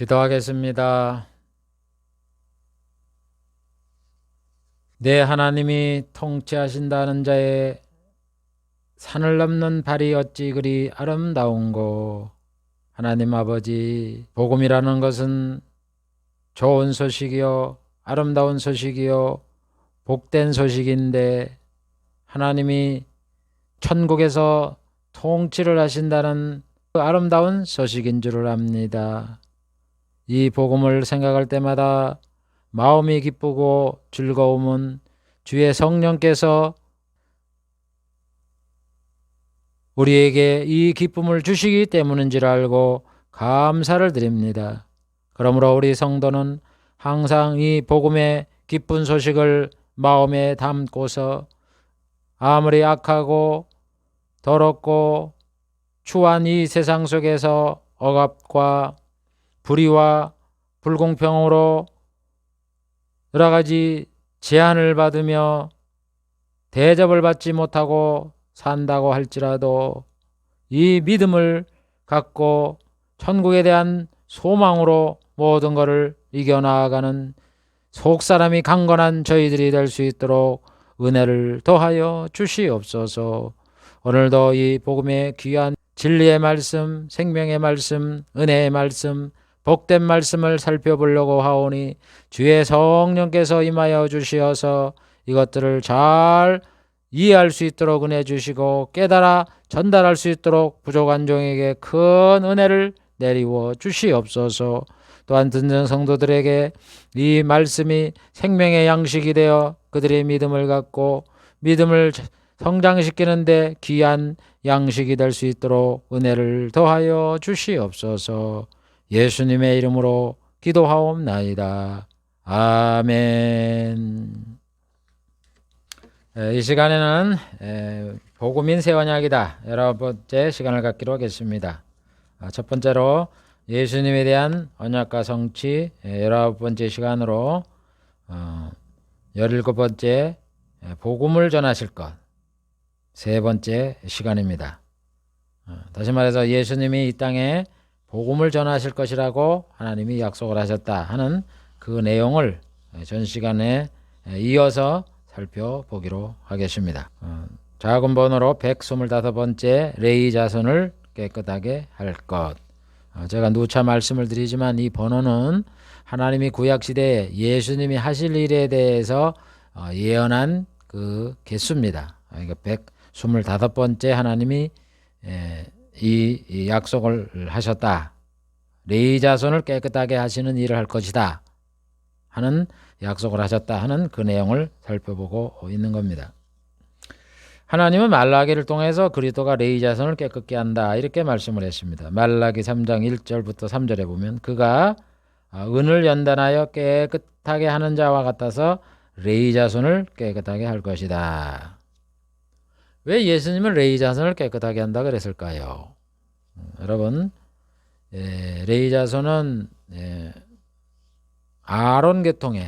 기도하겠습니다. 내 하나님이 통치하신다는 자의 산을 넘는 발이 어찌 그리 아름다운고. 하나님 아버지, 복음이라는 것은 좋은 소식이요, 아름다운 소식이요, 복된 소식인데 하나님이 천국에서 통치를 하신다는 그 아름다운 소식인 줄을 압니다. 이 복음을 생각할 때마다 마음이 기쁘고 즐거움은 주의 성령께서 우리에게 이 기쁨을 주시기 때문인 줄 알고 감사를 드립니다. 그러므로 우리 성도는 항상 이 복음의 기쁜 소식을 마음에 담고서 아무리 악하고 더럽고 추한 이 세상 속에서 억압과 불의와 불공평으로 여러 가지 제한을 받으며 대접을 받지 못하고 산다고 할지라도 이 믿음을 갖고 천국에 대한 소망으로 모든 것을 이겨나가는 속사람이 강건한 저희들이 될 수 있도록 은혜를 더하여 주시옵소서. 오늘도 이 복음의 귀한 진리의 말씀, 생명의 말씀, 은혜의 말씀, 복된 말씀을 살펴보려고 하오니 주의 성령께서 임하여 주시어서 이것들을 잘 이해할 수 있도록 은혜 주시고 깨달아 전달할 수 있도록 부족한 종에게 큰 은혜를 내리워 주시옵소서. 또한 듣는 성도들에게 이 말씀이 생명의 양식이 되어 그들의 믿음을 갖고 믿음을 성장시키는데 귀한 양식이 될 수 있도록 은혜를 더하여 주시옵소서. 예수님의 이름으로 기도하옵나이다. 아멘. 이 시간에는 복음인 새 언약이다 11번째 시간을 갖기로 하겠습니다. 첫 번째로 예수님에 대한 언약과 성취 19번째 시간으로 17번째 복음을 전하실 것 세 번째 시간입니다. 다시 말해서 예수님이 이 땅에 복음을 전하실 것이라고 하나님이 약속을 하셨다 하는 그 내용을 전 시간에 이어서 살펴보기로 하겠습니다. 작은 번호로 125번째 레위 자손을 깨끗하게 할 것. 제가 누차 말씀을 드리지만 이 번호는 하나님이 구약시대에 예수님이 하실 일에 대해서 예언한 그 개수입니다. 그러니까 125번째 하나님이 이 약속을 하셨다. 레위 자손을 깨끗하게 하시는 일을 할 것이다 하는 약속을 하셨다 하는 그 내용을 살펴보고 있는 겁니다. 하나님은 말라기를 통해서 그리스도가 레위 자손을 깨끗게 한다 이렇게 말씀을 했습니다. 말라기 3장 1절부터 3절에 보면 그가 은을 연단하여 깨끗하게 하는 자와 같아서 레위 자손을 깨끗하게 할 것이다. 왜 예수님은 레위 자손을 깨끗하게 한다 그랬을까요? 여러분, 레위 자손은 아론 계통의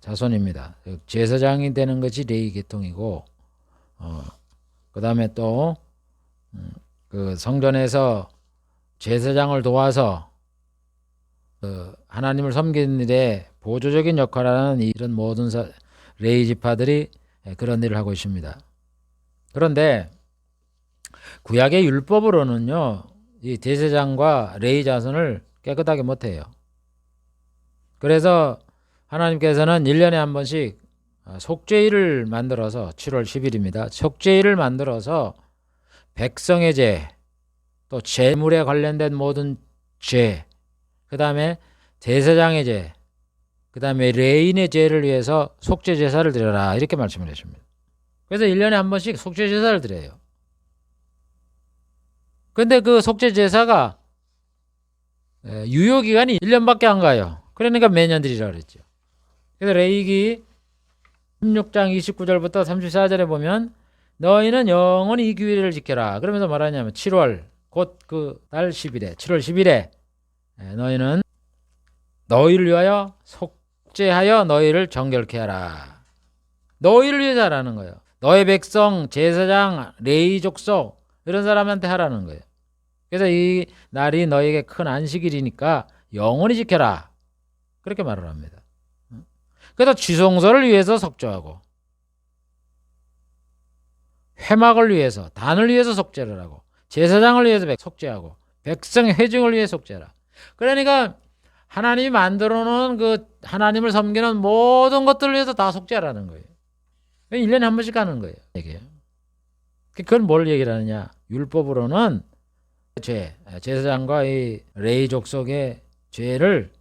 자손입니다. 제사장이 되는 것이 레위 계통이고, 그 다음에 또 그 성전에서 제사장을 도와서 하나님을 섬기는 일에 보조적인 역할을 하는 이런 모든 레위 지파들이 그런 일을 하고 있습니다. 그런데 구약의 율법으로는요, 이 제사장과 레위 자손을 깨끗하게 못해요. 그래서 하나님께서는 1년에 한 번씩 속죄일을 만들어서 7월 10일입니다. 속죄일을 만들어서 백성의 죄, 또 재물에 관련된 모든 죄, 그 다음에 제사장의 죄, 그 다음에 레인의 죄를 위해서 속죄 제사를 드려라 이렇게 말씀을 하십니다. 그래서 1년에 한 번씩 속죄 제사를 드려요. 근데 그 속죄 제사가 유효기간이 1년밖에 안 가요. 그러니까 매년 드리라 그랬죠. 그래서 레위기 16장 29절부터 34절에 보면 너희는 영원히 이 규례를 지켜라. 그러면서 말하냐면 7월 곧 그 달 10일에 7월 10일에 너희는 너희를 위하여 속죄하여 너희를 정결케 하라. 너희를 위해서 하라는 거예요. 너희 백성, 제사장, 레위 족속 이런 사람한테 하라는 거예요. 그래서 이 날이 너희에게 큰 안식일이니까 영원히 지켜라. 그렇게 말을 합니다. 그래서 지성소를 위해서 속죄하고 회막을 위해서 단을 위해서 속죄를 하고 제사장을 위해서 속죄하고 백성의 회중을 위해 속죄라. 그러니까 하나님이 만들어 놓은 그 하나님을 섬기는 모든 것들을 위해서 다 속죄하라는 거예요. 1년에 한 번씩 하는 거예요. 이게. 그건 뭘 얘기를 하느냐? 율법으로는 제사장과 이 레위 족속의 죄를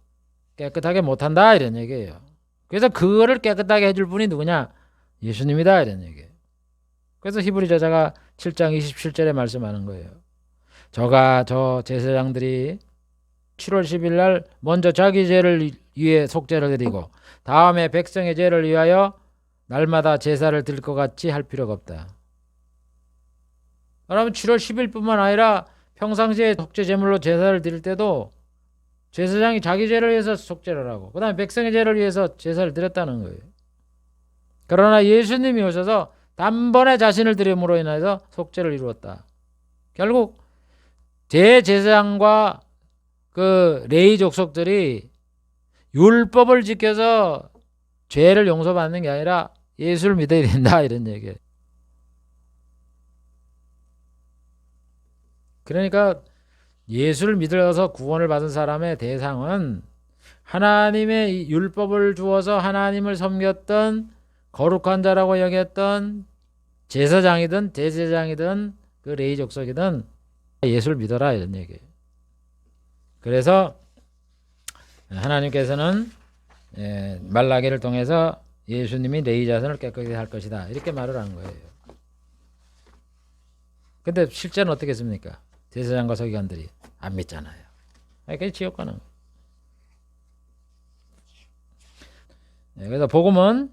깨끗하게 못한다 이런 얘기예요. 그래서 그거를 깨끗하게 해줄 분이 누구냐? 예수님이다 이런 얘기예요. 그래서 히브리 저자가 7장 27절에 말씀하는 거예요. 저 제사장들이 7월 10일 날 먼저 자기 죄를 위해 속죄를 드리고 다음에 백성의 죄를 위하여 날마다 제사를 드릴 것 같이 할 필요가 없다. 그러면 7월 10일뿐만 아니라 평상시에 속죄 제물로 제사를 드릴 때도 제사장이 자기 죄를 위해서 속죄를 하고 그 다음에 백성의 죄를 위해서 제사를 드렸다는 거예요. 그러나 예수님이 오셔서 단번에 자신을 드림으로 인해서 속죄를 이루었다. 결국 대제사장과 그 레위 족속들이 율법을 지켜서 죄를 용서받는 게 아니라 예수를 믿어야 된다 이런 얘기예요. 그러니까 예수를 믿어서 구원을 받은 사람의 대상은 하나님의 율법을 주어서 하나님을 섬겼던 거룩한 자라고 여겼던 제사장이든 대제사장이든 그 레위 족속이든 예수를 믿어라 이런 얘기예요. 그래서 하나님께서는 말라기를 통해서 예수님이 레위 자손을 깨끗하게 할 것이다 이렇게 말을 한 거예요. 근데 실제는 어떻게 했습니까? 제사장과 서기관들이 안 믿잖아요. 그게 지옥 가는 거예요. 그래서 복음은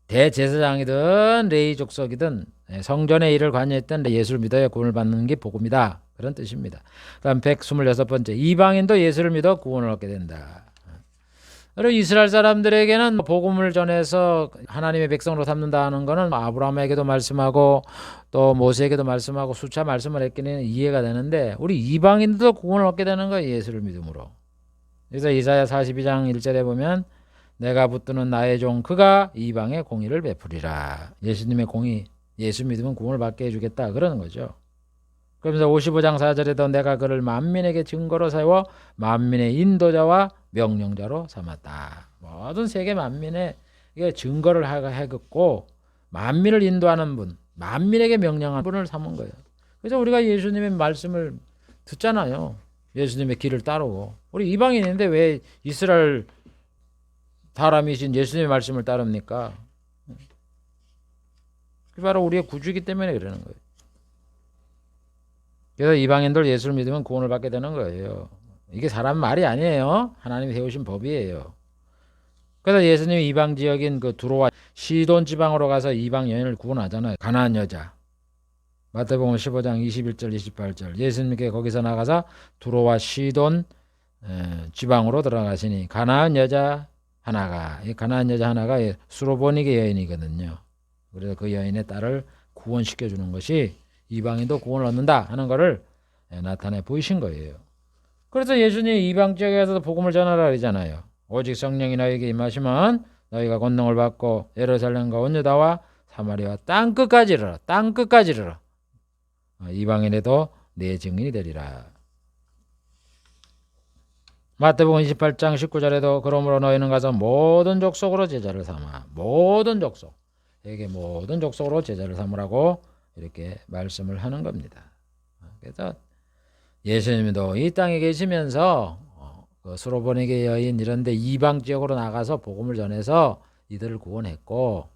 대제사장이든 레위 족속이든 성전의 일을 관여했던 예수를 믿어야 구원을 받는 게 복음이다. 그런 뜻입니다. 그다음 126번째 이방인도 예수를 믿어 구원을 얻게 된다. 그리고 이스라엘 사람들에게는 복음을 전해서 하나님의 백성으로 삼는다 하는 것은 아브라함에게도 말씀하고 또 모세에게도 말씀하고 수차 말씀을 했기는 이해가 되는데 우리 이방인도 구원을 얻게 되는 거예요. 예수를 믿음으로. 그래서 이사야 42장 1절에 보면 내가 붙드는 나의 종 그가 이방의 공의를 베풀이라. 예수님의 공의, 예수 믿으면 구원을 받게 해주겠다 그러는 거죠. 그러면서 55장 4절에도 내가 그를 만민에게 증거로 세워 만민의 인도자와 명령자로 삼았다. 모든 세계 만민의 증거를 하겠고 만민을 인도하는 분, 만민에게 명령하는 분을 삼은 거예요. 그래서 우리가 예수님의 말씀을 듣잖아요. 예수님의 길을 따르고. 우리 이방인인데 왜 이스라엘 사람이신 예수님의 말씀을 따릅니까? 그게 바로 우리의 구주이기 때문에 그러는 거예요. 그래서 이방인들 예수를 믿으면 구원을 받게 되는 거예요. 이게 사람 말이 아니에요. 하나님이 세우신 법이에요. 그래서 예수님이 이방 지역인 그 두로와 시돈 지방으로 가서 이방 여인을 구원하잖아요. 가나안 여자. 마태복음 15장 21절 28절 예수님께 거기서 나가서 두로와 시돈 지방으로 들어가시니 가나안 여자 하나가 수로보니게 여인이거든요. 그래서 그 여인의 딸을 구원시켜 주는 것이 이방인도 구원을 얻는다 하는 것을 나타내 보이신 거예요. 그래서 예수님이 이방 지역에서도 복음을 전하라 그러잖아요. 오직 성령이 너희에게 임하시면 너희가 권능을 받고 예루살렘과 온 유다와 사마리아 땅끝까지 이르라. 땅끝까지 이르라. 이방인에도 내 증인이 되리라. 마태복음 28장 19절에도 그러므로 너희는 가서 모든 족속으로 제자를 삼아. 모든 족속에게 모든 족속으로 제자를 삼으라고 이렇게 말씀을 하는 겁니다. 그래서 예수님도 이 땅에 계시면서 그 수로보니게 여인 이런데 이방 지역으로 나가서 복음을 전해서 이들을 구원했고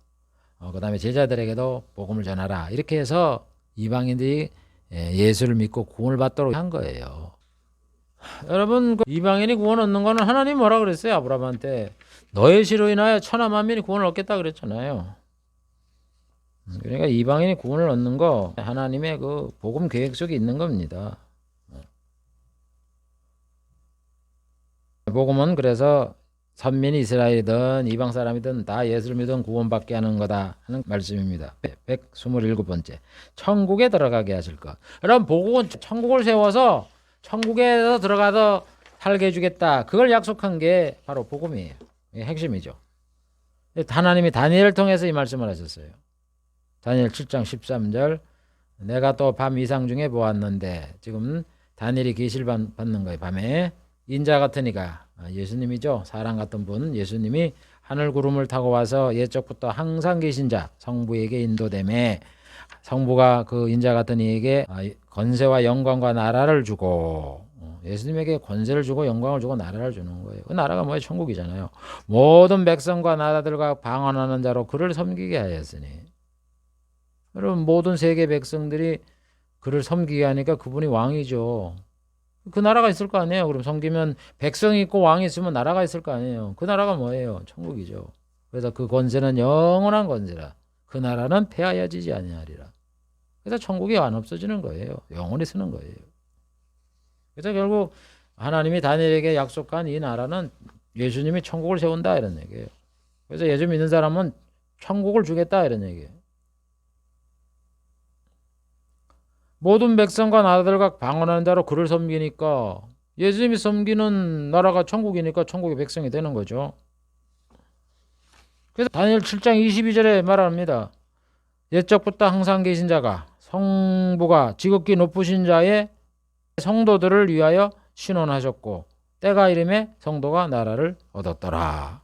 그 다음에 제자들에게도 복음을 전하라 이렇게 해서 이방인들이 예수를 믿고 구원을 받도록 한 거예요. 여러분 그 이방인이 구원 얻는 거는 하나님 뭐라 그랬어요? 아브라함한테 너의 시로 인하여 천하 만민이 구원을 얻겠다 그랬잖아요. 그러니까 이방인이 구원을 얻는 거 하나님의 그 복음 계획 속에 있는 겁니다. 복음은 그래서 선민이 이스라엘이든 이방 사람이든 다 예수를 믿으면 구원받게 하는 거다 하는 말씀입니다. 127번째 천국에 들어가게 하실 것. 여러분 복음은 천국을 세워서 천국에서 들어가서 살게 해주겠다. 그걸 약속한 게 바로 복음이에요. 이게 핵심이죠. 하나님이 다니엘을 통해서 이 말씀을 하셨어요. 다니엘 7장 13절 내가 또 밤 이상 중에 보았는데 지금 다니엘이 계시를 받는 거예요. 밤에 인자 같은 이가 예수님이죠. 사람 같은 분 예수님이 하늘 구름을 타고 와서 옛적부터 항상 계신 자 성부에게 인도되매 성부가 그 인자 같은 이에게 권세와 영광과 나라를 주고 예수님에게 권세를 주고 영광을 주고 나라를 주는 거예요. 그 나라가 뭐예요? 천국이잖아요. 모든 백성과 나라들과 방언하는 자로 그를 섬기게 하였으니 여러분 모든 세계 백성들이 그를 섬기게 하니까 그분이 왕이죠. 그 나라가 있을 거 아니에요. 그럼 섬기면 백성이 있고 왕이 있으면 나라가 있을 거 아니에요. 그 나라가 뭐예요? 천국이죠. 그래서 그 권세는 영원한 권세라. 그 나라는 폐하여지지 아니하리라. 그래서 천국이 안 없어지는 거예요. 영원히 쓰는 거예요. 그래서 결국 하나님이 다니엘에게 약속한 이 나라는 예수님이 천국을 세운다 이런 얘기예요. 그래서 예수 믿는 사람은 천국을 주겠다 이런 얘기예요. 모든 백성과 나라들과 방언하는 자로 그를 섬기니까 예수님이 섬기는 나라가 천국이니까 천국의 백성이 되는 거죠. 그래서 다니엘 7장 22절에 말합니다. 옛적부터 항상 계신 자가 성부가 지극히 높으신 자의 성도들을 위하여 신원하셨고 때가 이름에 성도가 나라를 얻었더라.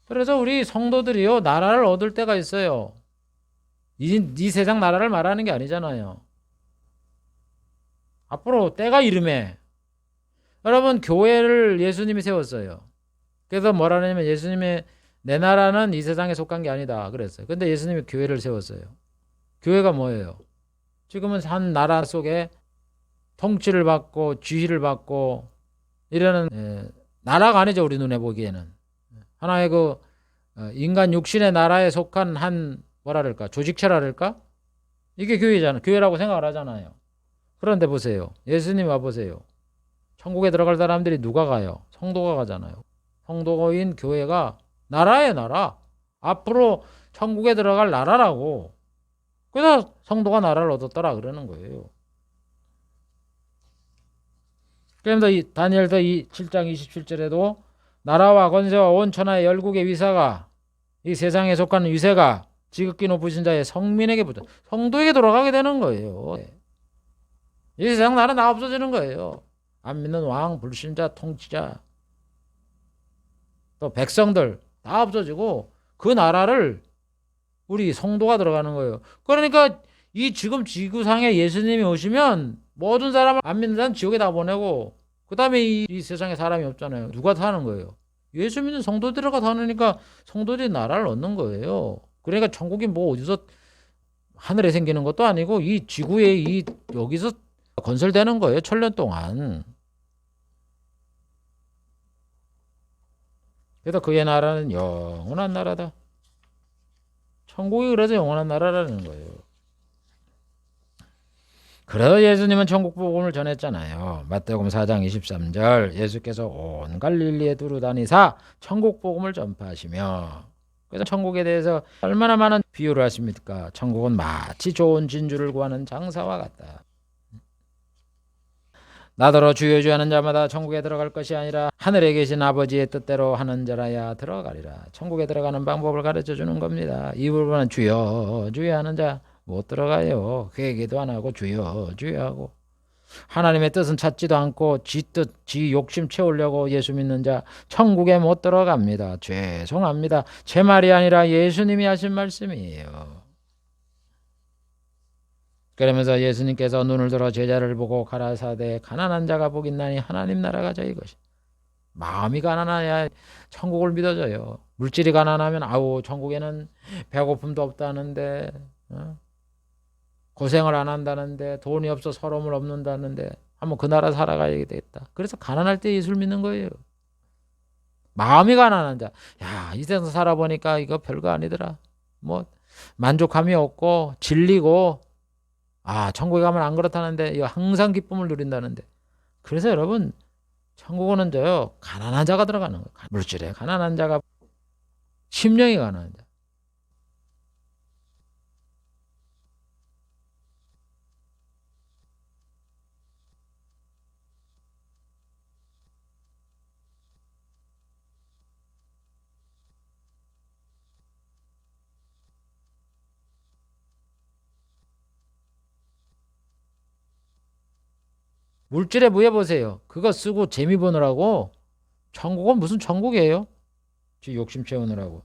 그래서 우리 성도들이요 나라를 얻을 때가 있어요. 이 세상 나라를 말하는 게 아니잖아요. 앞으로 때가 이름에 여러분 교회를 예수님이 세웠어요. 그래서 뭐라냐면 예수님의 내 나라는 이 세상에 속한 게 아니다 그랬어요. 근데 예수님이 교회를 세웠어요. 교회가 뭐예요? 지금은 한 나라 속에 통치를 받고 지휘를 받고 이러는 나라가 아니죠. 우리 눈에 보기에는 하나의 그 인간 육신의 나라에 속한 한 뭐랄까 조직체랄까 이게 교회잖아요. 교회라고 생각을 하잖아요. 그런데 보세요. 예수님 와보세요. 천국에 들어갈 사람들이 누가 가요? 성도가 가잖아요. 성도인 교회가 나라예요. 나라. 앞으로 천국에 들어갈 나라라고. 그래서 성도가 나라를 얻었더라 그러는 거예요. 그러면서 이 다니엘서 이 7장 27절에도 나라와 권세와 온 천하의 열국의 위사가 이 세상에 속하는 위세가 지극히 높으신 자의 성민에게 붙어 성도에게 돌아가게 되는 거예요. 이 세상 나라 다 없어지는 거예요. 안 믿는 왕, 불신자, 통치자, 또 백성들 다 없어지고 그 나라를 우리 성도가 들어가는 거예요. 그러니까 이 지금 지구상에 예수님이 오시면 모든 사람을 안 믿는 사람 지옥에 다 보내고 그 다음에 이 세상에 사람이 없잖아요. 누가 사는 거예요? 예수 믿는 성도들가 사느니까 성도들이 나라를 얻는 거예요. 그러니까 천국이 뭐 어디서 하늘에 생기는 것도 아니고 이 지구에 이 여기서 건설되는 거예요. 천년 동안. 그래서 그의 나라는 영원한 나라다. 천국이 그래서 영원한 나라라는 거예요. 그래서 예수님은 천국 복음을 전했잖아요. 마태복음 4장 23절 예수께서 온 갈릴리에 두루 다니사 천국 복음을 전파하시며 그래서 천국에 대해서 얼마나 많은 비유를 하십니까? 천국은 마치 좋은 진주를 구하는 장사와 같다. 나더러 주여 주여 하는 자마다 천국에 들어갈 것이 아니라 하늘에 계신 아버지의 뜻대로 하는 자라야 들어가리라. 천국에 들어가는 방법을 가르쳐 주는 겁니다. 이 부분은 주여 주여 하는 자 못 들어가요. 회개도 안 하고 주여 주여 하고 하나님의 뜻은 찾지도 않고 지 뜻, 지 욕심 채우려고 예수 믿는 자 천국에 못 들어갑니다. 죄송합니다. 제 말이 아니라 예수님이 하신 말씀이에요. 그러면서 예수님께서 눈을 들어 제자를 보고 가라사대 가난한 자가 복 있나니 하나님 나라가 저희것이. 마음이 가난해야 천국을 믿어져요. 물질이 가난하면 아우 천국에는 배고픔도 없다는데 고생을 안 한다는데 돈이 없어 서러움을 없는다는데 한번 그 나라 살아가야 되겠다. 그래서 가난할 때 예수를 믿는 거예요. 마음이 가난한 자. 야, 이 세상 살아보니까 이거 별거 아니더라. 뭐 만족감이 없고 질리고 천국에 가면 안 그렇다는데 이거 항상 기쁨을 누린다는데. 그래서 여러분 천국은 저요 가난한 자가 들어가는 거예요. 물질에 가난한 자가 심령이 가난한 자. 물질에 무해 보세요. 그거 쓰고 재미 보느라고 천국은 무슨 천국이에요? 지 욕심 채우느라고.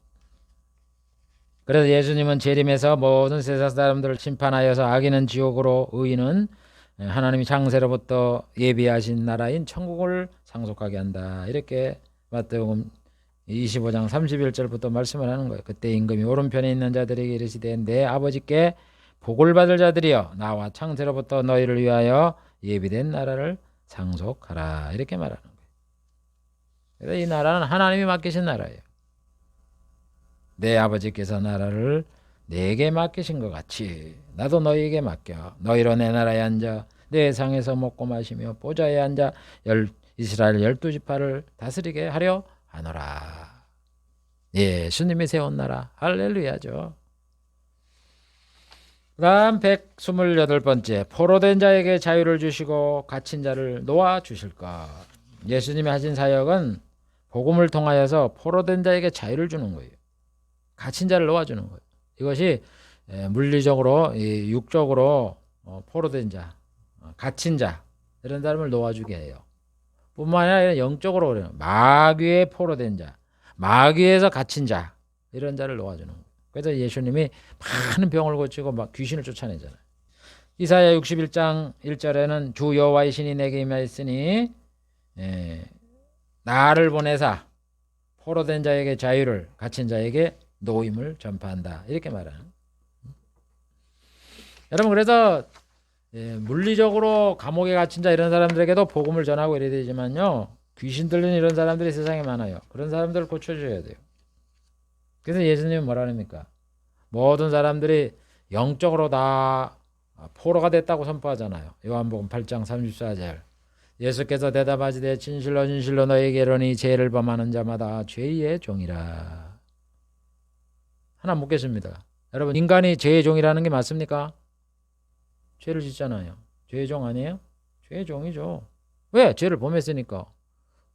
그래서 예수님은 재림에서 모든 세상 사람들을 심판하여서 악인은 지옥으로 의인은 하나님이 창세로부터 예비하신 나라인 천국을 상속하게 한다. 이렇게 마태복음 25장 31절부터 말씀을 하는 거예요. 그때 임금이 오른편에 있는 자들에게 이르시되 내 아버지께 복을 받을 자들이여 나와 창세로부터 너희를 위하여 예비된 나라를 상속하라. 이렇게 말하는 거예요. 그래서 이 나라는 하나님이 맡기신 나라예요. 내 아버지께서 나라를 내게 맡기신 것 같이 나도 너희에게 맡겨 너희로 내 나라에 앉아 내 상에서 먹고 마시며 보좌에 앉아 이스라엘 12지파를 다스리게 하려 하노라. 예수님이 세운 나라. 할렐루야죠. 그 다음 128번째 포로된 자에게 자유를 주시고 갇힌 자를 놓아 주실 것. 예수님이 하신 사역은 복음을 통하여서 포로된 자에게 자유를 주는 거예요. 갇힌 자를 놓아주는 거예요. 이것이 물리적으로 육적으로 포로된 자, 갇힌 자 이런 사람을 놓아주게 해요. 뿐만 아니라 영적으로 그래요. 마귀에 포로된 자, 마귀에서 갇힌 자 이런 자를 놓아주는 거예요. 그래서 예수님이 많은 병을 고치고 막 귀신을 쫓아내잖아요. 이사야 61장 1절에는 주 여호와의 신이 내게 임하였으니 나를 보내사 포로된 자에게 자유를 갇힌 자에게 노임을 전파한다. 이렇게 말하는. 여러분 그래서 물리적으로 감옥에 갇힌 자 이런 사람들에게도 복음을 전하고 이래야 되지만요. 귀신 들린 이런 사람들이 세상에 많아요. 그런 사람들을 고쳐줘야 돼요. 그래서 예수님은 뭐라 합니까? 모든 사람들이 영적으로 다 포로가 됐다고 선포하잖아요. 요한복음 8장 34절. 예수께서 대답하시되 진실로 진실로 너희에게 이르노니 죄를 범하는 자마다 죄의 종이라. 하나 묻겠습니다. 여러분 인간이 죄의 종이라는 게 맞습니까? 죄를 짓잖아요. 죄의 종 아니에요? 죄의 종이죠. 왜? 죄를 범했으니까.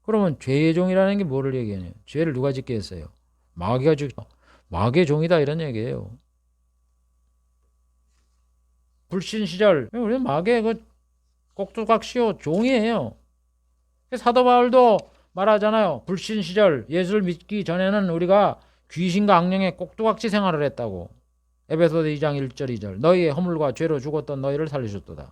그러면 죄의 종이라는 게 뭐를 얘기하냐? 죄를 누가 짓게 했어요? 마귀가 짓고 마귀의 종이다 이런 얘기예요. 불신 시절 우리 마귀의 그 꼭두각시요 종이에요. 사도 바울도 말하잖아요. 불신 시절 예수를 믿기 전에는 우리가 귀신과 악령의 꼭두각시 생활을 했다고. 에베소서 2장 1절 2절 너희의 허물과 죄로 죽었던 너희를 살리셨도다.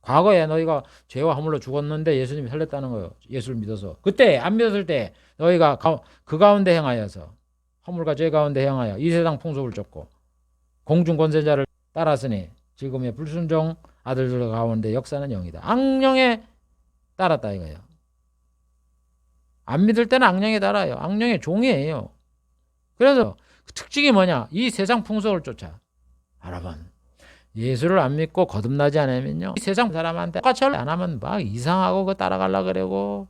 과거에 너희가 죄와 허물로 죽었는데 예수님이 살렸다는 거예요. 예수를 믿어서. 그때 안 믿었을 때 너희가 그 가운데 행하여서 허물과 죄 가운데 행하여 이 세상 풍속을 쫓고 공중 권세자를 따랐으니 지금의 불순종 아들들 가운데 역사는 영이다. 악령에 따랐다 이거예요. 안 믿을 때는 악령에 따라요. 악령의 종이에요. 그래서 그 특징이 뭐냐? 이 세상 풍속을 쫓아. 여러분 예수를 안 믿고 거듭나지 않으면요. 이 세상 사람한테 똑같이 안 하면 막 이상하고 그 따라가려고 그러고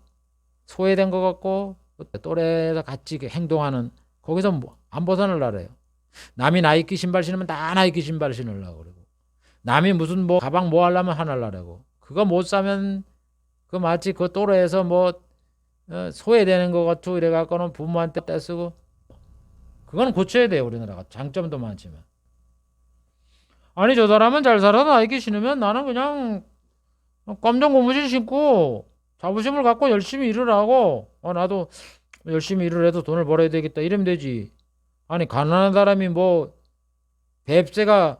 소외된 것 같고 또래에서 같이 행동하는 거기서 안 벗어나려고 해요. 남이 나이키 신발 신으면 다 나이키 신발 신으려고 그러고 남이 무슨 뭐 가방 뭐 하려면 하나 하려고 그거 못 사면 그 마치 그 또래에서 뭐 소외되는 것 같고 이래갖고는 부모한테 떼쓰고 그거는 고쳐야 돼요. 우리나라가 장점도 많지만 아니 저 사람은 잘 살아서 나이키 신으면 나는 그냥 깜짝 고무신 신고 자부심을 갖고 열심히 일을 하고 나도 열심히 일을 해도 돈을 벌어야 되겠다 이러면 되지. 아니 가난한 사람이 뭐 뱁새가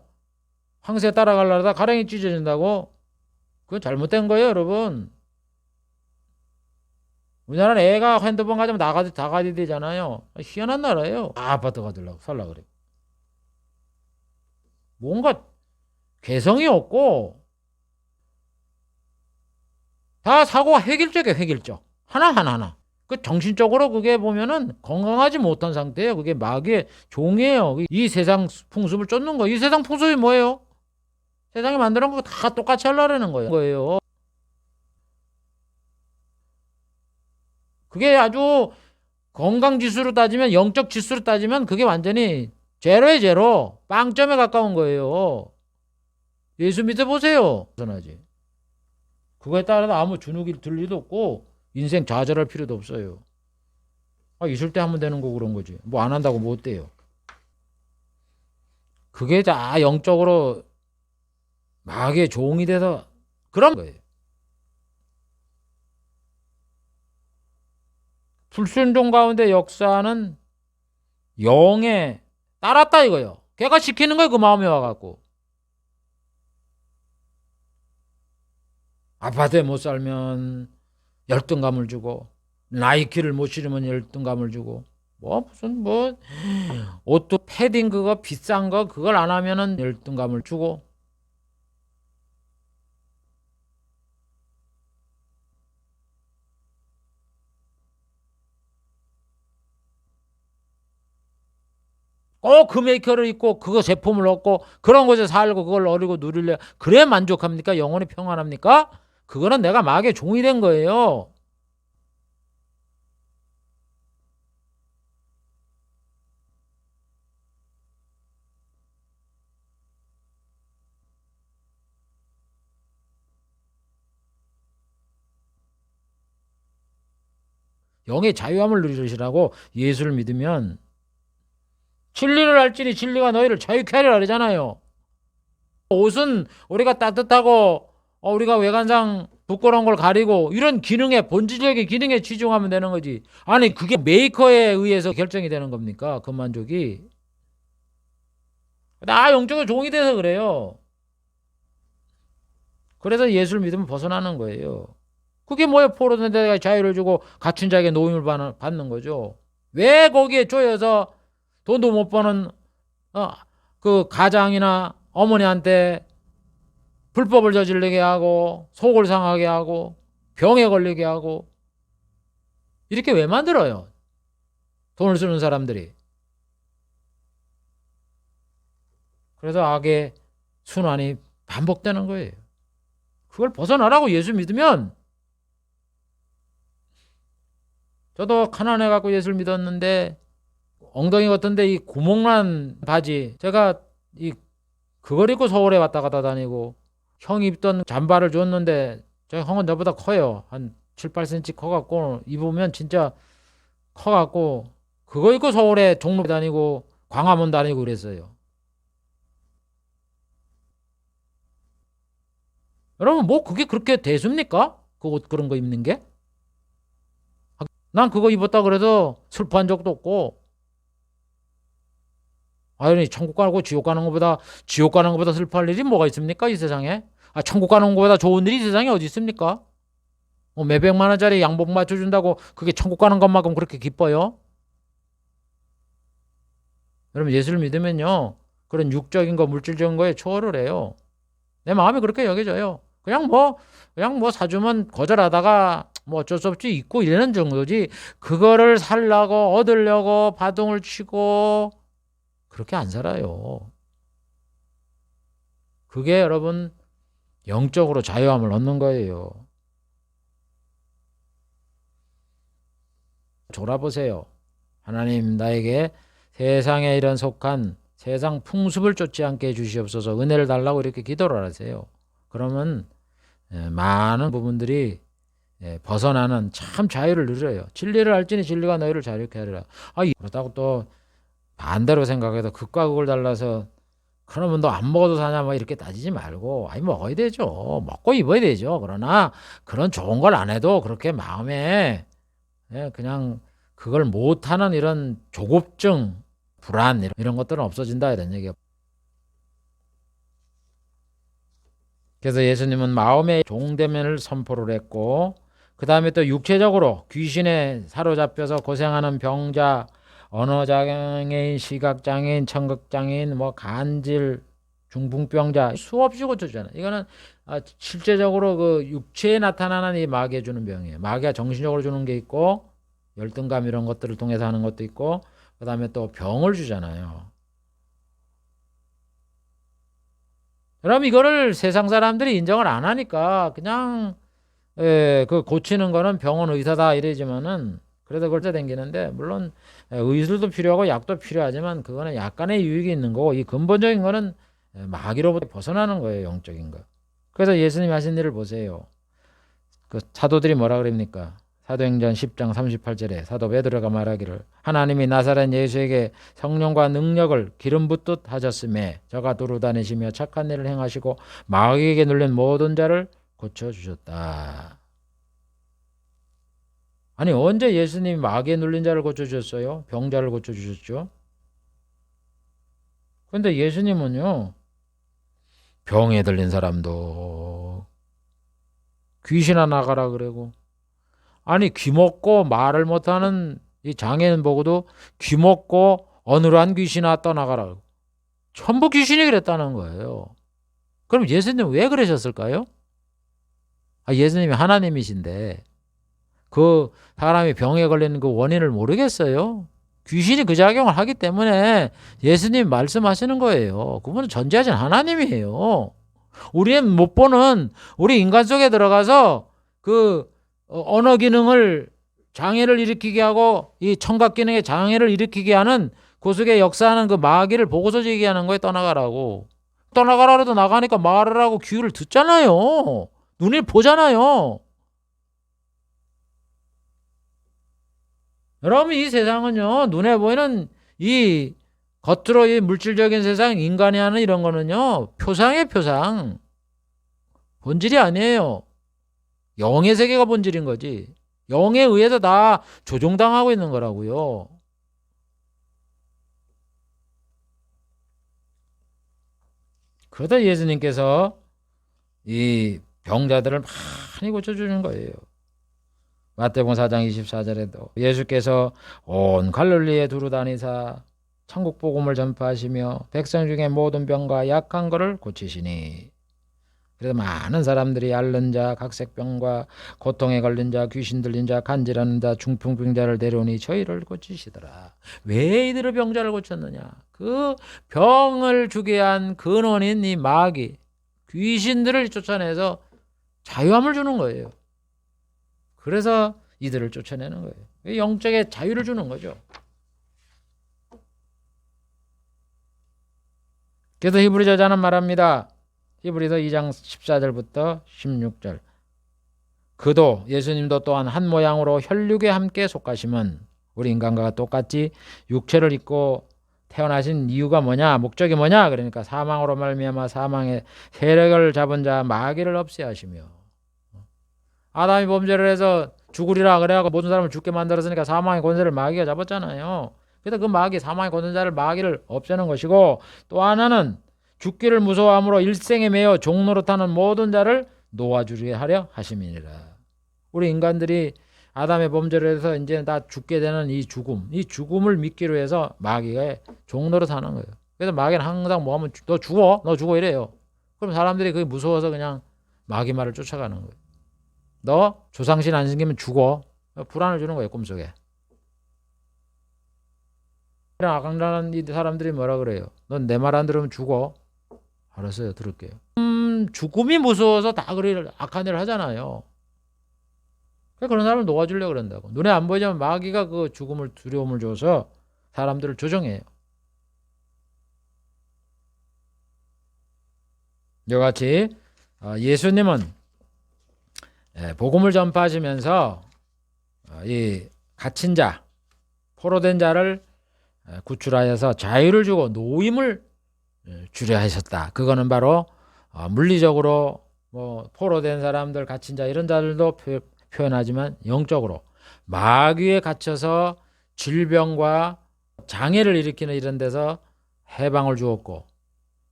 황새 따라가려다 가랭이 찢어진다고? 그건 잘못된 거예요 여러분. 우리나라는 애가 핸드폰 가지면 다 가야 되잖아요. 희한한 나라예요. 아파트 가들라고 살라 그래. 뭔가 개성이 없고 다 사고가 획일적이에요. 획일적. 하나. 그 정신적으로 그게 보면은 건강하지 못한 상태예요. 그게 마귀의 종이에요. 이 세상 풍습을 쫓는 거. 이 세상 풍습이 뭐예요? 세상에 만드는 거 다 똑같이 하려는 거예요. 그게 아주 건강 지수로 따지면 영적 지수로 따지면 그게 완전히 제로에 제로 빵점에 가까운 거예요. 예수 믿어보세요. 전하지. 그거에 따라서 아무 주눅이 들 일도 없고 인생 좌절할 필요도 없어요. 있을 때 하면 되는 거 그런 거지. 뭐 안 한다고 못 돼요. 그게 다 영적으로 마귀의 종이 돼서 그런 거예요. 불순종 가운데 역사는 영에 따랐다 이거요. 걔가 시키는 거예요. 그 마음에 와갖고. 아파트에 못 살면 열등감을 주고, 나이키를 못 신으면 열등감을 주고, 무슨 옷도 패딩 그거 비싼 거 그걸 안 하면은 열등감을 주고. 꼭 그 메이커를 입고 그거 제품을 얻고 그런 곳에 살고 그걸 어리고 누릴래. 그래 만족합니까? 영혼이 평안합니까? 그거는 내가 마귀의 종이 된 거예요. 영의 자유함을 누리시라고. 예수를 믿으면 진리를 알지니 진리가 너희를 자유케 하리라 그러잖아요. 옷은 우리가 따뜻하고 우리가 외관상 부끄러운 걸 가리고 이런 기능에 본질적인 기능에 치중하면 되는 거지. 아니 그게 메이커에 의해서 결정이 되는 겁니까? 그 만족이. 나 영적으로 종이 돼서 그래요. 그래서 예수를 믿으면 벗어나는 거예요. 그게 뭐예요? 포로된 자에게 자유를 주고 갇힌 자에게 노임을 받는 거죠. 왜 거기에 쪼여서 돈도 못 버는 그 가장이나 어머니한테 불법을 저지르게 하고 속을 상하게 하고 병에 걸리게 하고 이렇게 왜 만들어요? 돈을 쓰는 사람들이. 그래서 악의 순환이 반복되는 거예요. 그걸 벗어나라고. 예수 믿으면. 저도 가난해 갖고 예수를 믿었는데 엉덩이 같은데 이 구멍난 바지, 제가 이 그걸 입고 서울에 왔다 갔다 다니고, 형이 입던 잠바를 줬는데 저 형은 저보다 커요. 한 7, 8cm 커갖고 입으면 진짜 커갖고 그거 입고 서울에 종로 다니고 광화문 다니고 그랬어요. 여러분 뭐 그게 그렇게 대수입니까? 그 옷 그런 거 입는 게? 난 그거 입었다 그래도 슬퍼한 적도 없고. 아니 천국 가고 지옥 가는 것보다 슬퍼할 일이 뭐가 있습니까 이 세상에? 천국 가는 것보다 좋은 일이 이 세상에 어디 있습니까? 몇백만 원짜리 양복 맞춰준다고 그게 천국 가는 것만큼 그렇게 기뻐요? 여러분 예수를 믿으면요 그런 육적인 거 물질적인 거에 초월을 해요. 내 마음이 그렇게 여겨져요. 그냥 뭐 사주면 거절하다가 뭐 어쩔 수 없이 있고 이러는 정도지, 그거를 살라고 얻으려고 바둥을 치고 그렇게 안 살아요. 그게 여러분 영적으로 자유함을 얻는 거예요. 졸아보세요. 하나님 나에게 세상에 이런 속한 세상 풍습을 쫓지 않게 해주시옵소서, 은혜를 달라고 이렇게 기도를 하세요. 그러면 많은 부분들이 벗어나는 참 자유를 누려요. 진리를 알지니 진리가 너희를 자유케 하리라. 그렇다고 또 반대로 생각해도 극과 극을 달라서 그러면 너 안 먹어도 사냐 뭐 이렇게 따지지 말고, 먹어야 되죠. 먹고 입어야 되죠. 그러나 그런 좋은 걸 안 해도 그렇게 마음에 그냥 그걸 못하는 이런 조급증, 불안 이런 것들은 없어진다 이런 얘기예요. 그래서 예수님은 마음의 종되면을 선포를 했고, 그 다음에 또 육체적으로 귀신에 사로잡혀서 고생하는 병자, 언어장애인, 시각장애인, 청각장애인, 간질, 중풍병자 수없이 고쳐주잖아요. 이거는 실제적으로 그 육체에 나타나는 이 마귀가 주는 병이에요. 마귀가 정신적으로 주는 게 있고, 열등감 이런 것들을 통해서 하는 것도 있고, 그 다음에 또 병을 주잖아요. 그럼 이거를 세상 사람들이 인정을 안 하니까 그냥 그 고치는 거는 병원 의사다 이러지만은, 그래도 그걸 댕기는데, 물론 의술도 필요하고 약도 필요하지만 그거는 약간의 유익이 있는 거고, 이 근본적인 거는 마귀로부터 벗어나는 거예요. 영적인 거. 그래서 예수님이 하신 일을 보세요. 그 사도들이 뭐라 그럽니까? 사도행전 10장 38절에 사도 베드로가 말하기를, 하나님이 나사렛 예수에게 성령과 능력을 기름 붓듯 하셨음에 저가 두루 다니시며 착한 일을 행하시고 마귀에게 눌린 모든 자를 고쳐주셨다. 아니 언제 예수님이 마귀에 눌린 자를 고쳐주셨어요? 병자를 고쳐주셨죠. 근데 예수님은요 병에 들린 사람도 귀신아 나가라 그러고, 아니 귀먹고 말을 못하는 이 장애인 보고도 귀먹고 어눌한 귀신아 떠나가라 그러고, 전부 귀신이 그랬다는 거예요. 그럼 예수님 왜 그러셨을까요? 예수님이 하나님이신데 그 사람이 병에 걸리는 그 원인을 모르겠어요? 귀신이 그 작용을 하기 때문에 예수님 말씀하시는 거예요. 그분은 전지하신 하나님이에요. 우리는 못 보는, 우리 인간 속에 들어가서 그 언어 기능을 장애를 일으키게 하고 이 청각 기능에 장애를 일으키게 하는 그 속에 역사하는 그 마귀를 보고서 얘기하는 거에 떠나가라고. 떠나가라도 나가니까 말을 하고 귀를 듣잖아요. 눈이 보잖아요. 여러분 이 세상은요 눈에 보이는 이 겉으로 이 물질적인 세상 인간이 하는 이런 거는요 표상이에요. 표상. 본질이 아니에요. 영의 세계가 본질인 거지. 영에 의해서 다 조종당하고 있는 거라고요. 그러다 예수님께서 이 병자들을 많이 고쳐주는 거예요. 마태복음 4장 24절에도 예수께서 온 갈릴리에 두루 다니사 천국 복음을 전파하시며 백성 중에 모든 병과 약한 것을 고치시니, 그래서 많은 사람들이 앓는 자, 각색병과 고통에 걸린 자, 귀신 들린 자, 간질하는 자, 중풍병자를 데려오니 저희를 고치시더라. 왜 이들의 병자를 고쳤느냐? 그 병을 주게 한 근원인 이 마귀, 귀신들을 쫓아내서 자유함을 주는 거예요. 그래서 이들을 쫓아내는 거예요. 영적의 자유를 주는 거죠. 그래서 히브리 저자는 말합니다. 히브리서 2장 14절부터 16절. 그도 예수님도 또한 한 모양으로 혈육에 함께 속하심은 우리 인간과 똑같이 육체를 입고 태어나신 이유가 뭐냐, 목적이 뭐냐, 그러니까 사망으로 말미암아 사망의 세력을 잡은 자 마귀를 없애 하시며, 아담이 범죄를 해서 죽으리라 그래갖고 모든 사람을 죽게 만들었으니까 사망의 권세를 마귀가 잡았잖아요. 그래서 그 마귀, 사망의 권세자를 마귀를 없애는 것이고, 또 하나는 죽기를 무서워함으로 일생에 매여 종노릇하는 모든 자를 놓아주게 하려 하심이니라. 우리 인간들이 아담의 범죄를 해서 이제 다 죽게 되는 이 죽음을 믿기로 해서 마귀가 종노릇하는 거예요. 그래서 마귀는 항상 뭐 하면 너 죽어 이래요. 그럼 사람들이 그게 무서워서 그냥 마귀 말을 쫓아가는 거예요. 너 조상신 안 생기면 죽어. 불안을 주는 거예요, 꿈속에. 악한다는 이 사람들이 뭐라 그래요? 넌 내 말 안 들으면 죽어. 알았어요, 들을게요. 죽음이 무서워서 다 그래 악한 일을 하잖아요. 그런 사람을 놓아주려고 그런다고. 눈에 안 보이지만 마귀가 그 죽음을 두려움을 줘서 사람들을 조종해요. 이같이 예수님은 복음을 전파하시면서 이 갇힌 자, 포로된 자를 구출하여서 자유를 주고 노임을 주려 하셨다. 그거는 바로 물리적으로 뭐 포로된 사람들, 갇힌 자 이런 자들도 표현하지만 영적으로 마귀에 갇혀서 질병과 장애를 일으키는 이런 데서 해방을 주었고,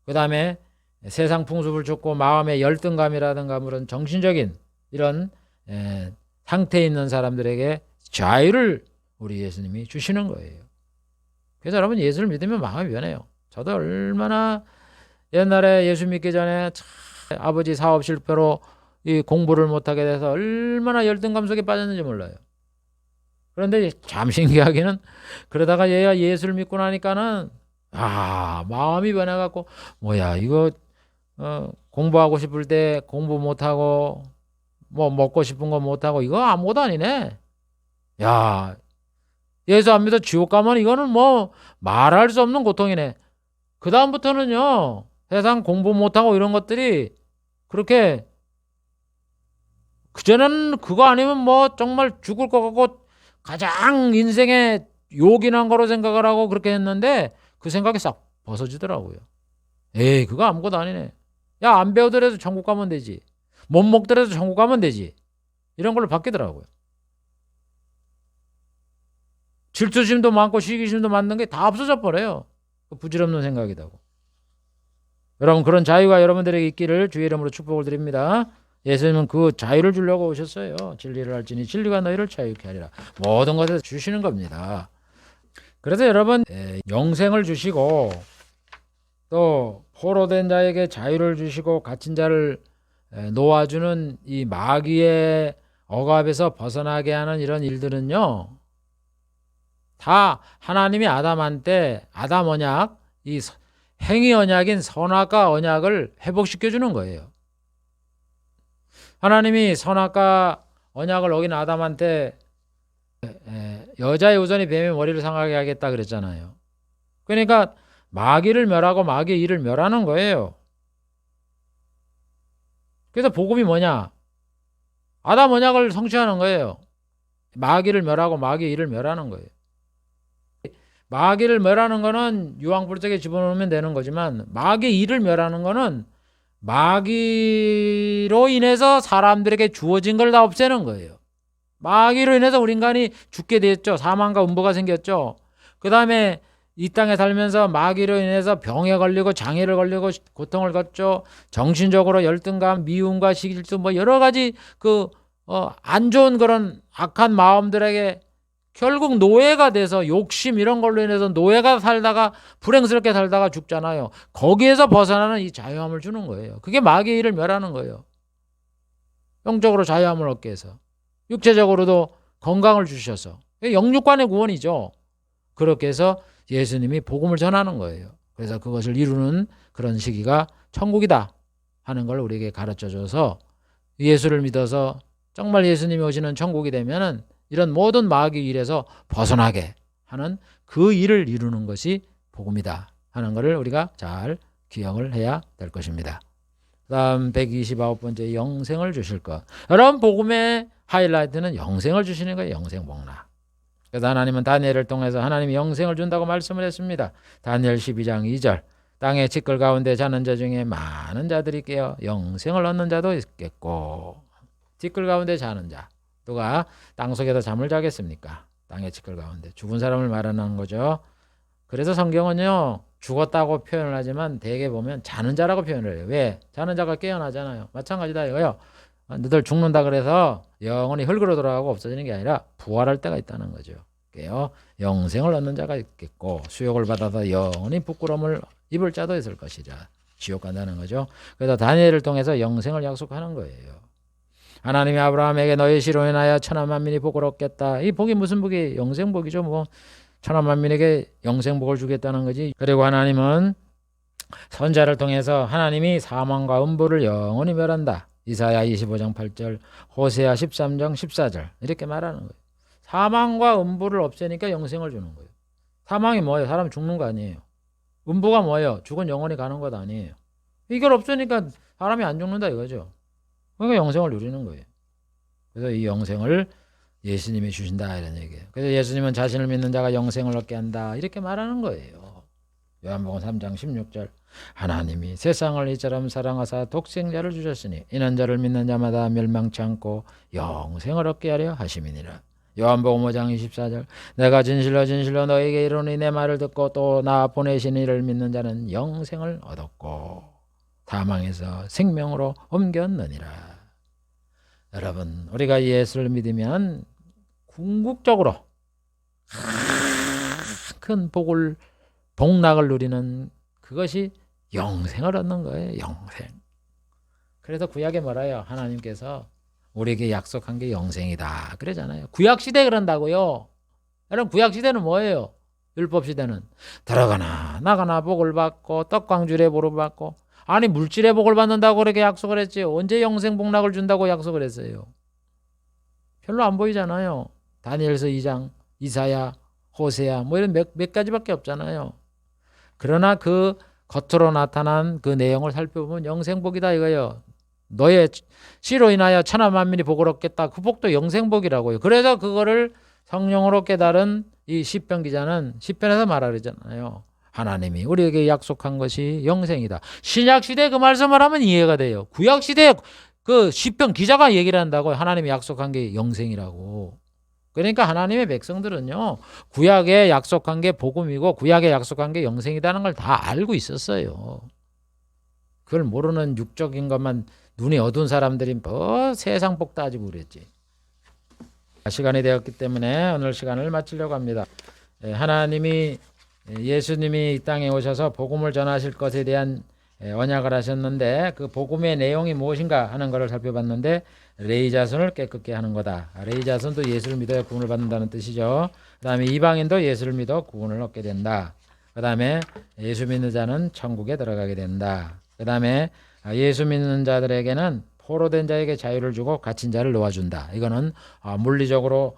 그 다음에 세상 풍습을 줬고 마음의 열등감이라든가 그런 정신적인 이런 상태에 있는 사람들에게 자유를 우리 예수님이 주시는 거예요. 그래서 여러분 예수를 믿으면 마음이 변해요. 저도 얼마나 옛날에 예수 믿기 전에 아버지 사업 실패로 이 공부를 못하게 돼서 얼마나 열등감 속에 빠졌는지 몰라요. 그런데 참 신기하기는 그러다가 얘가 예수를 믿고 나니까는 마음이 변해갖고 뭐야 이거 공부하고 싶을 때 공부 못하고 뭐 먹고 싶은 거 못하고 이거 아무것도 아니네. 야 예수 안 믿어 지옥 가면 이거는 뭐 말할 수 없는 고통이네. 그 다음부터는요 세상 공부 못하고 이런 것들이 그렇게, 그전에는 그거 아니면 뭐 정말 죽을 것 같고 가장 인생에 요긴한 거로 생각을 하고 그렇게 했는데 그 생각이 싹 벗어지더라고요. 에이 그거 아무것도 아니네. 야 안 배우더라도 천국 가면 되지. 못 먹더라도 천국 가면 되지. 이런 걸로 바뀌더라고요. 질투심도 많고 시기심도 많은 게 다 없어져 버려요. 부질없는 생각이라고. 여러분 그런 자유가 여러분들에게 있기를 주의 이름으로 축복을 드립니다. 예수님은 그 자유를 주려고 오셨어요. 진리를 알지니 진리가 너희를 자유케 하리라. 모든 것을 주시는 겁니다. 그래서 여러분 영생을 주시고 또 포로된 자에게 자유를 주시고 갇힌 자를 놓아주는 이 마귀의 억압에서 벗어나게 하는 이런 일들은요, 다 하나님이 아담한테 아담 언약, 이 행위 언약인 선악과 언약을 회복시켜 주는 거예요. 하나님이 선악과 언약을 어긴 아담한테 여자의 우선이 뱀의 머리를 상하게 하겠다 그랬잖아요. 그러니까 마귀를 멸하고 마귀의 일을 멸하는 거예요. 그래서 복음이 뭐냐? 아담 언약을 성취하는 거예요. 마귀를 멸하고 마귀의 일을 멸하는 거예요. 마귀를 멸하는 거는 유황불속에 집어넣으면 되는 거지만 마귀의 일을 멸하는 거는 마귀로 인해서 사람들에게 주어진 걸 다 없애는 거예요. 마귀로 인해서 우리 인간이 죽게 됐죠. 사망과 음부가 생겼죠. 그 다음에 이 땅에 살면서 마귀로 인해서 병에 걸리고 장애를 걸리고 고통을 겪죠. 정신적으로 열등감, 미움과 시기질투 뭐 여러 가지 안 좋은 그런 악한 마음들에게 결국 노예가 돼서 욕심 이런 걸로 인해서 노예가 살다가 불행스럽게 살다가 죽잖아요. 거기에서 벗어나는 이 자유함을 주는 거예요. 그게 마귀의 일을 멸하는 거예요. 영적으로 자유함을 얻게 해서 육체적으로도 건강을 주셔서 영육간의 구원이죠. 그렇게 해서 예수님이 복음을 전하는 거예요. 그래서 그것을 이루는 그런 시기가 천국이다 하는 걸 우리에게 가르쳐줘서 예수를 믿어서 정말 예수님이 오시는 천국이 되면은 이런 모든 마귀 일에서 벗어나게 하는 그 일을 이루는 것이 복음이다 하는 것을 우리가 잘 기억을 해야 될 것입니다. 다음 129번째 영생을 주실 것. 여러분 복음의 하이라이트는 영생을 주시는 거예요. 영생 복락. 그래서 하나님은 다니엘을 통해서 하나님이 영생을 준다고 말씀을 했습니다. 다니엘 12장 2절 땅의 티끌 가운데 자는 자 중에 많은 자들이 깨어 영생을 얻는 자도 있겠고. 티끌 가운데 자는 자. 누가 땅속에서 잠을 자겠습니까? 땅의 티끌 가운데. 죽은 사람을 말하는 거죠. 그래서 성경은요. 죽었다고 표현을 하지만 대개 보면 자는 자라고 표현을 해요. 왜? 자는 자가 깨어나잖아요. 마찬가지다 이거요. 너들 죽는다 그래서 영원히 흙으로 돌아가고 없어지는 게 아니라 부활할 때가 있다는 거죠. 그게요. 영생을 얻는 자가 있겠고 수욕을 받아서 영원히 부끄러움을 입을 자도 있을 것이라. 지옥 간다는 거죠. 그래서 다니엘을 통해서 영생을 약속하는 거예요. 하나님이 아브라함에게 너희 시로 인하여 천하 만민이 복을 얻겠다. 이 복이 무슨 복이? 영생복이죠. 뭐 천하 만민에게 영생복을 주겠다는 거지. 그리고 하나님은 선자를 통해서 하나님이 사망과 음부를 영원히 멸한다. 이사야 25장 8절, 호세아 13장 14절 이렇게 말하는 거예요. 사망과 음부를 없애니까 영생을 주는 거예요. 사망이 뭐예요? 사람 죽는 거 아니에요. 음부가 뭐예요? 죽은 영원히 가는 것 아니에요. 이걸 없애니까 사람이 안 죽는다 이거죠. 그러니까 영생을 누리는 거예요. 그래서 이 영생을 예수님이 주신다 이런 얘기예요. 그래서 예수님은 자신을 믿는 자가 영생을 얻게 한다 이렇게 말하는 거예요. 요한복음 3장 16절 하나님이 세상을 이처럼 사랑하사 독생자를 주셨으니 이는 저를 믿는 자마다 멸망치 않고 영생을 얻게 하려 하심이니라. 요한복음 5장 24절 내가 진실로 진실로 너에게 이르노니 내 말을 듣고 또 나 보내신 이를 믿는 자는 영생을 얻었고 사망에서 생명으로 옮겼느니라. 여러분 우리가 예수를 믿으면 궁극적으로 큰 복락을 누리는 그것이 영생을 얻는 거예요. 영생. 그래서 구약에 뭐라요? 하나님께서 우리에게 약속한 게 영생이다 그러잖아요. 구약시대 그런다고요. 여러분 구약시대는 뭐예요? 율법시대는 들어가나 나가나 복을 받고 떡광줄에 복을 받고 아니 물질의 복을 받는다고 그렇게 약속을 했지 언제 영생 복락을 준다고 약속을 했어요? 별로 안 보이잖아요. 다니엘서 2장, 이사야, 호세야 뭐 이런 몇 가지밖에 없잖아요. 그러나 그 겉으로 나타난 그 내용을 살펴보면 영생복이다 이거예요. 너의 씨로 인하여 천하 만민이 복을 얻겠다. 그 복도 영생복이라고요. 그래서 그거를 성령으로 깨달은 이 시편 기자는 시편에서 말하잖아요. 하나님이 우리에게 약속한 것이 영생이다. 신약시대 그 말씀을 하면 이해가 돼요. 구약시대 그 시편 기자가 얘기를 한다고 하나님이 약속한 게 영생이라고. 그러니까 하나님의 백성들은요, 구약에 약속한 게 복음이고 구약에 약속한 게 영생이라는 걸 다 알고 있었어요. 그걸 모르는 육적인 것만 눈이 어두운 사람들이 뭐 세상 복 따지고 그랬지. 시간이 되었기 때문에 오늘 시간을 마치려고 합니다. 하나님이 예수님이 이 땅에 오셔서 복음을 전하실 것에 대한 언약을 하셨는데 그 복음의 내용이 무엇인가 하는 것을 살펴봤는데 레위 자손을 깨끗게 하는 거다. 레위 자손도 예수를 믿어야 구원을 받는다는 뜻이죠. 그 다음에 이방인도 예수를 믿어 구원을 얻게 된다. 그 다음에 예수 믿는 자는 천국에 들어가게 된다. 그 다음에 예수 믿는 자들에게는 포로된 자에게 자유를 주고 갇힌 자를 놓아준다. 이거는 물리적으로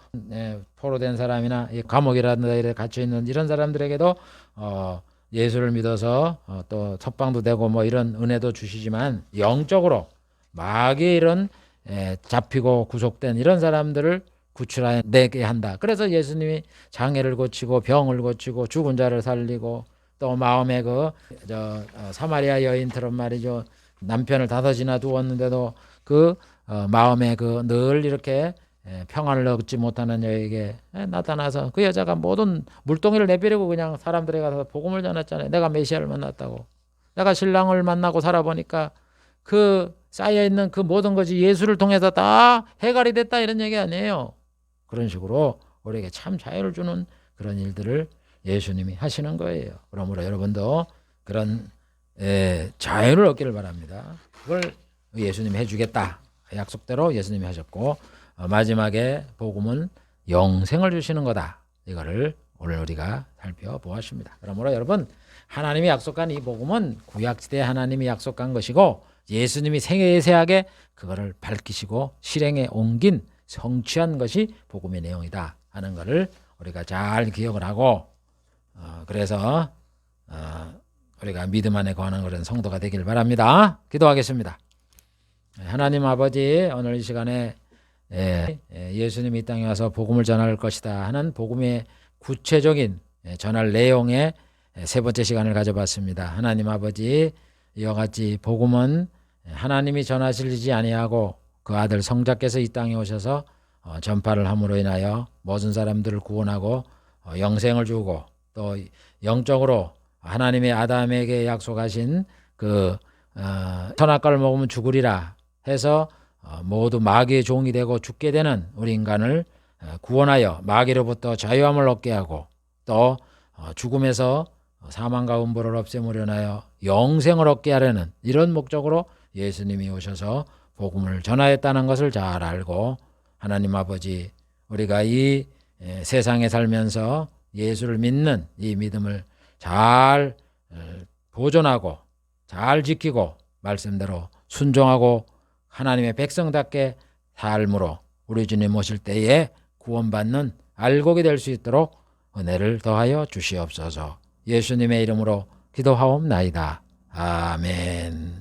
포로된 사람이나 감옥이라는 데 갇혀있는 이런 사람들에게도 예수를 믿어서 또 석방도 되고 뭐 이런 은혜도 주시지만 영적으로 마귀의 이런 잡히고 구속된 이런 사람들을 구출하여 내게 한다. 그래서 예수님이 장애를 고치고 병을 고치고 죽은 자를 살리고 또 마음에 사마리아 여인처럼 말이죠. 남편을 5이나 두었는데도 마음에 늘 이렇게 평안을 얻지 못하는 여에게 나타나서 그 여자가 모든 물동이를 내버리고 그냥 사람들에 가서 복음을 전했잖아요. 내가 메시아를 만났다고. 내가 신랑을 만나고 살아보니까 그 쌓여있는 그 모든 것이 예수를 통해서 다 해결이 됐다 이런 얘기 아니에요. 그런 식으로 우리에게 참 자유를 주는 그런 일들을 예수님이 하시는 거예요. 그러므로 여러분도 그런 자유를 얻기를 바랍니다. 그걸 예수님이 해주겠다. 약속대로 예수님이 하셨고 마지막에 복음은 영생을 주시는 거다. 이거를 오늘 우리가 살펴보았습니다. 그러므로 여러분 하나님이 약속한 이 복음은 구약시대에 하나님이 약속한 것이고 예수님이 생애세하게 그거를 밝히시고 실행에 옮긴 성취한 것이 복음의 내용이다 하는 것을 우리가 잘 기억을 하고 그래서 우리가 믿음 안에 거하는 그런 성도가 되길 바랍니다. 기도하겠습니다. 하나님 아버지 오늘 이 시간에 예수님이 이 땅에 와서 복음을 전할 것이다 하는 복음의 구체적인 전할 내용의 3번째 시간을 가져봤습니다. 하나님 아버지 이와 같이 복음은 하나님이 전하시지 아니하고 그 아들 성자께서 이 땅에 오셔서 전파를 함으로 인하여 모든 사람들을 구원하고 영생을 주고 또 영적으로 하나님의 아담에게 약속하신 선악과를 먹으면 죽으리라 해서 모두 마귀의 종이 되고 죽게 되는 우리 인간을 구원하여 마귀로부터 자유함을 얻게 하고 또 죽음에서 사망과 음보를 없애므로 인하여 영생을 얻게 하려는 이런 목적으로 예수님이 오셔서 복음을 전하였다는 것을 잘 알고 하나님 아버지 우리가 이 세상에 살면서 예수를 믿는 이 믿음을 잘 보존하고 잘 지키고 말씀대로 순종하고 하나님의 백성답게 삶으로 우리 주님 오실 때에 구원받는 알곡이 될 수 있도록 은혜를 더하여 주시옵소서. 예수님의 이름으로 기도하옵나이다. 아멘.